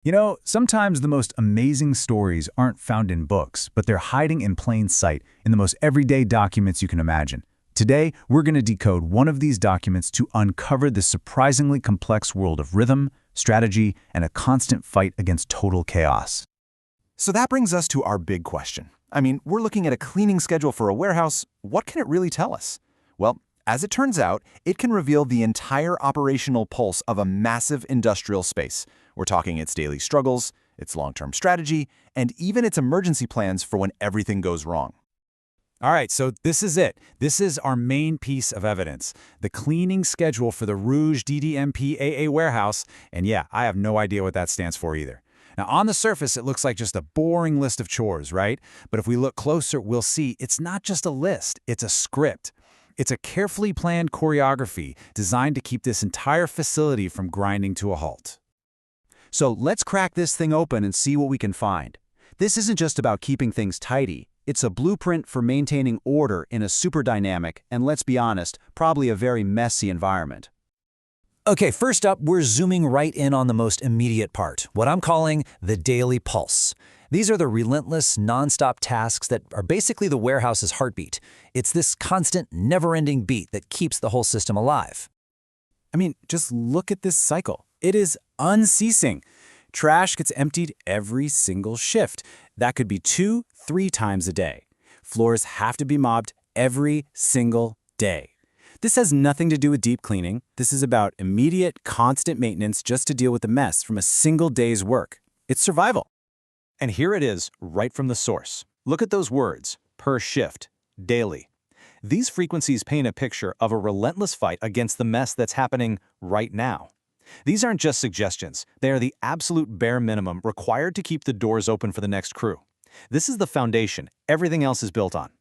You know, sometimes the most amazing stories aren't found in books, but they're hiding in plain sight in the most everyday documents you can imagine. Today, we're going to decode one of these documents to uncover the surprisingly complex world of rhythm, strategy, and a constant fight against total chaos. So that brings us to our big question. We're looking at a cleaning schedule for a warehouse. What can it really tell us? Well, as it turns out, it can reveal the entire operational pulse of a massive industrial space. We're talking its daily struggles, its long-term strategy, and even its emergency plans for when everything goes wrong. All right, so this is it. This is our main piece of evidence, the cleaning schedule for the Rouge DDMPAA warehouse, and yeah, I have no idea what that stands for either. Now, on the surface, it looks like just a boring list of chores, right? But if we look closer, we'll see it's not just a list, it's a script. It's a carefully planned choreography designed to keep this entire facility from grinding to a halt. So let's crack this thing open and see what we can find. This isn't just about keeping things tidy. It's a blueprint for maintaining order in a super dynamic, and let's be honest, probably a very messy environment. Okay, first up, we're zooming right in on the most immediate part, what I'm calling the daily pulse. These are the relentless, nonstop tasks that are basically the warehouse's heartbeat. It's this constant, never-ending beat that keeps the whole system alive. Just look at this cycle. It is unceasing. Trash gets emptied every single shift. That could be 2-3 times a day. Floors have to be mopped every single day. This has nothing to do with deep cleaning. This is about immediate, constant maintenance just to deal with the mess from a single day's work. It's survival. And here it is, right from the source. Look at those words, per shift, daily. These frequencies paint a picture of a relentless fight against the mess that's happening right now. These aren't just suggestions. They are the absolute bare minimum required to keep the doors open for the next crew. This is the foundation everything else is built on.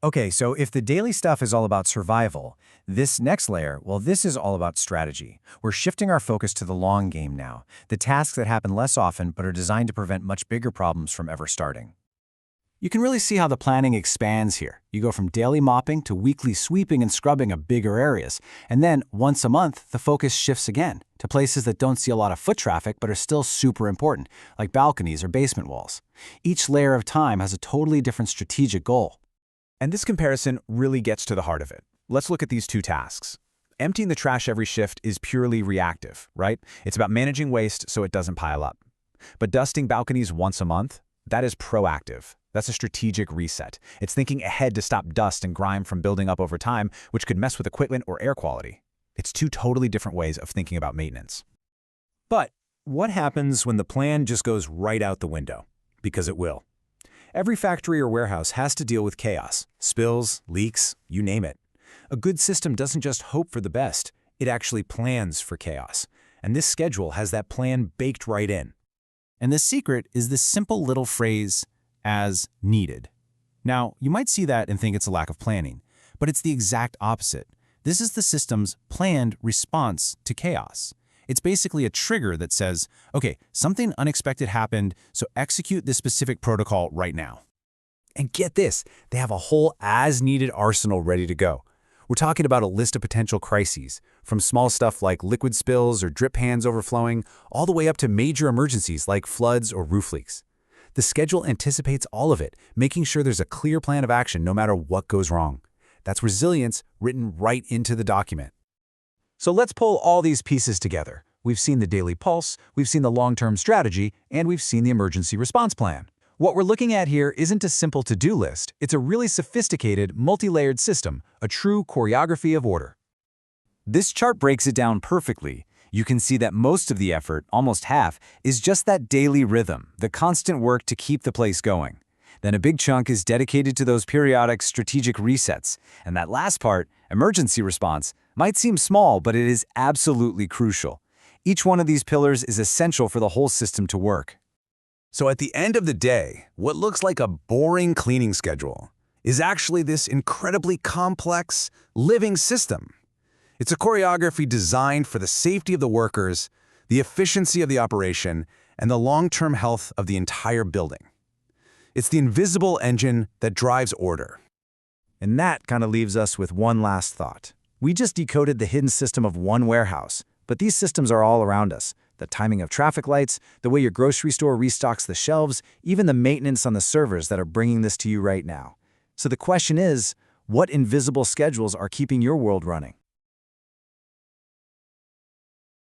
Okay, so if the daily stuff is all about survival, this next layer, well, this is all about strategy. We're shifting our focus to the long game now, the tasks that happen less often but are designed to prevent much bigger problems from ever starting. You can really see how the planning expands here. You go from daily mopping to weekly sweeping and scrubbing of bigger areas. And then, once a month, the focus shifts again to places that don't see a lot of foot traffic but are still super important, like balconies or basement walls. Each layer of time has a totally different strategic goal. And this comparison really gets to the heart of it. Let's look at these two tasks. Emptying the trash every shift is purely reactive, right? It's about managing waste so it doesn't pile up. But dusting balconies once a month, that is proactive. That's a strategic reset. It's thinking ahead to stop dust and grime from building up over time, which could mess with equipment or air quality. It's two totally different ways of thinking about maintenance. But what happens when the plan just goes right out the window? Because it will. Every factory or warehouse has to deal with chaos, spills, leaks, you name it. A good system doesn't just hope for the best, it actually plans for chaos. And this schedule has that plan baked right in. And the secret is this simple little phrase, as needed. Now, you might see that and think it's a lack of planning, but it's the exact opposite. This is the system's planned response to chaos. It's basically a trigger that says, okay, something unexpected happened, so execute this specific protocol right now. And get this, they have a whole as-needed arsenal ready to go. We're talking about a list of potential crises, from small stuff like liquid spills or drip pans overflowing, all the way up to major emergencies like floods or roof leaks. The schedule anticipates all of it, making sure there's a clear plan of action no matter what goes wrong. That's resilience written right into the document. So let's pull all these pieces together. We've seen the daily pulse, we've seen the long-term strategy, and we've seen the emergency response plan. What we're looking at here isn't a simple to-do list. It's a really sophisticated, multi-layered system, a true choreography of order. This chart breaks it down perfectly. You can see that most of the effort, almost half, is just that daily rhythm, the constant work to keep the place going. Then a big chunk is dedicated to those periodic strategic resets. And that last part, emergency response, might seem small, but it is absolutely crucial. Each one of these pillars is essential for the whole system to work. So at the end of the day, what looks like a boring cleaning schedule is actually this incredibly complex, living system. It's a choreography designed for the safety of the workers, the efficiency of the operation, and the long-term health of the entire building. It's the invisible engine that drives order. And that kind of leaves us with one last thought. We just decoded the hidden system of one warehouse, but these systems are all around us. the timing of traffic lights, the way your grocery store restocks the shelves, even the maintenance on the servers that are bringing this to you right now. So the question is, what invisible schedules are keeping your world running?